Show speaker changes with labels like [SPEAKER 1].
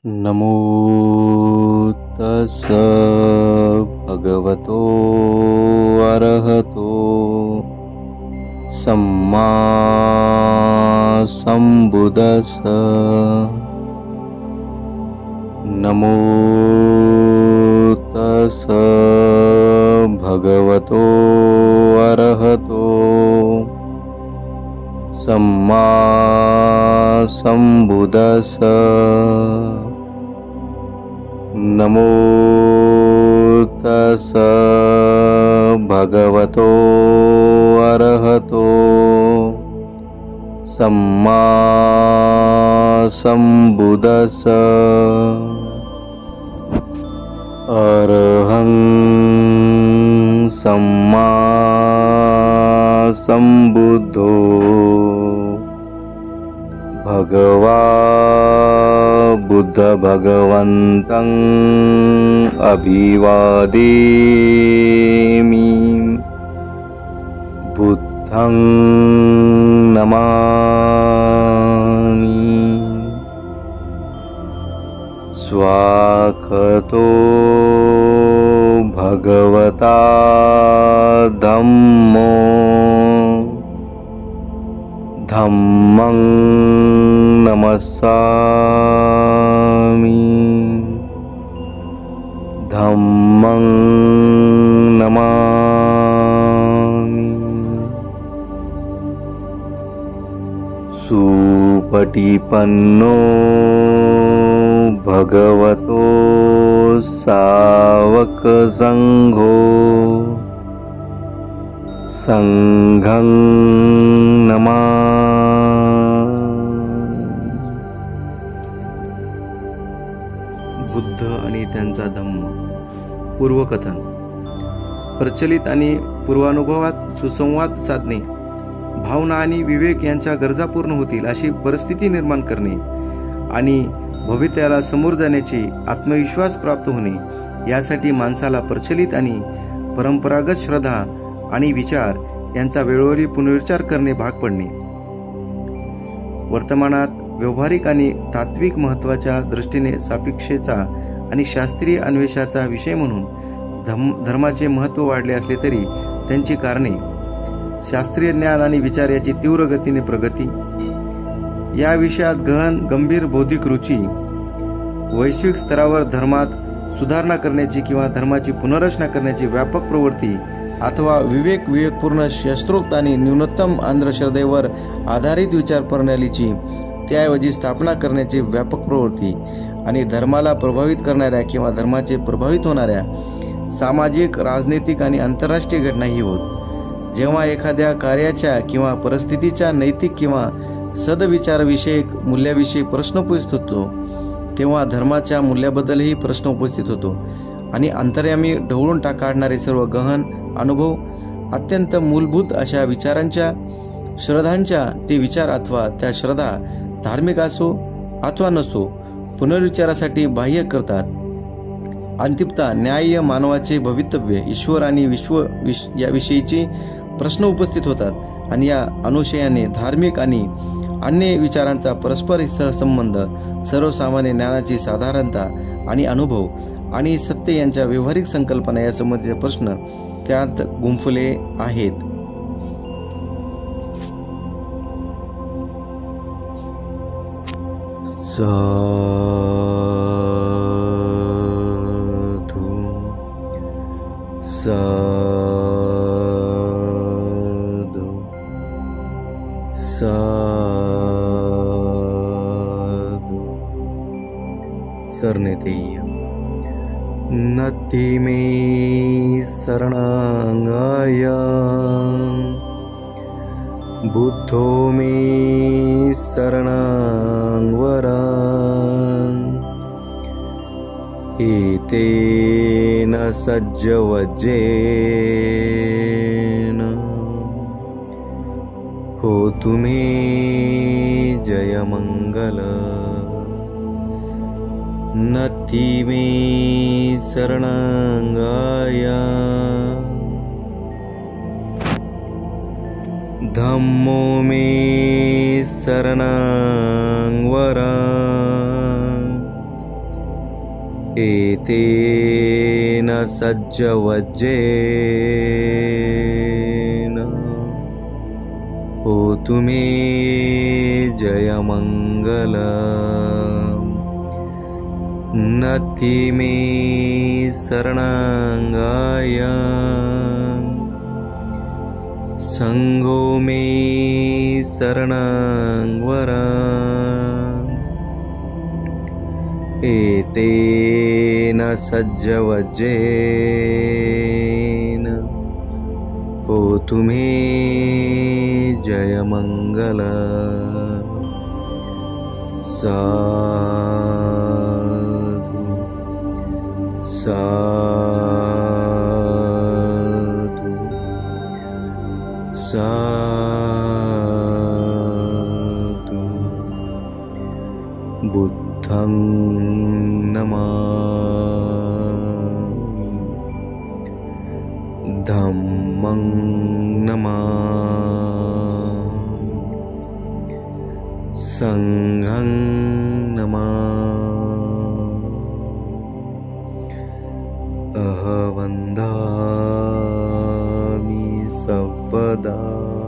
[SPEAKER 1] नमो तस् भगवतो अरहतो सम्मा सम्बुद्दस्स। नमो तस् भगवतो अरहतो सम्मा सम्बुद्दस्स। नमो तस् भगवतो अरहतो सम्मा सम्बुद्दस्स। अरहं सम्मा सम्बुद्धो भगवा बुद्ध भगवन्तं अभिवादेमि। बुद्धं नमामि। स्वागतो भगवता धम्मो धम्मं नमस्सामि। धम्मं नमामि। सुपटिपन्नो भगवतो सावकसङ्घो संघं नमामि।
[SPEAKER 2] बुद्ध आणि त्यांचा धम्म. पूर्वकथन. प्रचलित आणि पूर्वानुभवात सुसंवाद साधणे, भावना आणि विवेक यांच्या गरजा पूर्ण होतील अशी परिस्थिती निर्माण करणे आणि भविष्याला समोर जाण्याची आत्मविश्वास प्राप्त होणे यासाठी माणसाला प्रचलित आणि परंपरागत श्रद्धा आणि विचार यांचा वेळोवेळी पुनर्विचार करणे भाग पडणे. वर्तमानात व्यावहारिक आणि तात्विक महत्त्वाच्या दृष्टीने सापेक्षतेचा आणि शास्त्रीय अन्वेषणाचा विषय म्हणून धर्माचे महत्त्व वाढले असले तरी त्यांची कारणे शास्त्रीय ज्ञान आणि विचार याची तीव्र गतीने प्रगती, या विषयात गहन गंभीर बौद्धिक रुची, वैश्विक स्तरावर धर्मात सुधारणा करण्याची किंवा धर्माची पुनर्रचना करण्याची व्यापक प्रवृत्ती अथवा विवेकपूर्ण शास्त्रोक्त आणि न्यूनतम अंधश्रद्धेवर आधारित विचार प्रणालीची त्याऐवजी स्थापना करण्याची व्यापक प्रवृत्ती आणि धर्माला प्रभावित करणाऱ्या किंवा धर्माचे प्रभावित होणाऱ्या सामाजिक, राजनैतिक आणि आंतरराष्ट्रीय घटनाही होत. जेव्हा एखाद्या कार्याच्या किंवा परिस्थितीच्या नैतिक किंवा सदविचारविषयक मूल्याविषयी प्रश्न उपस्थित होतो तेव्हा धर्माच्या मूल्याबद्दलही प्रश्न उपस्थित होतो आणि अंतर्यामी ढवळून काढणारे सर्व गहन अनुभव अत्यंत मूलभूत अशा विचारांच्या, श्रद्धांच्या ते विचार अथवा त्या श्रद्धा धार्मिक असो अथवा नसो पुनर्विचारासाठी बाह्य करतात. अंतिमतः न्याय्य मानवाचे भवितव्य, ईश्वर आणि विश्व याविषयीचे प्रश्न उपस्थित होतात आणि या अनुशयाने धार्मिक आणि अन्य विचारांचा परस्पर सहसंबंध, सर्वसामान्य ज्ञानाची साधारणता आणि अनुभव आणि सत्य यांच्या व्यावहारिक संकल्पना या संबंधीचे प्रश्न त्यात गुंफले आहेत.
[SPEAKER 1] साधु साधु साधु.
[SPEAKER 2] सरनेतेय्य.
[SPEAKER 1] नति मे शरणागताय बुद्धो मे शरणं वरं. एतेन सज्जवज्जेन होतु मे जयमंगल. नति मे शरणागताय धम्मो मे शरणं वरं. एतेन सज्जवज्रेण होतु मे जयमङ्गलम्। नत्थि मे शरणाङ्गाय संघो मे शरणाङ्गवरा। एतेन सज्जवज्रेण होतु मे जयमङ्गलम्। साधु साधु साधु। बुद्धं नमामि, धम्मं नमामि, संघं नमामि। अहं वन्दामि सर्वदा।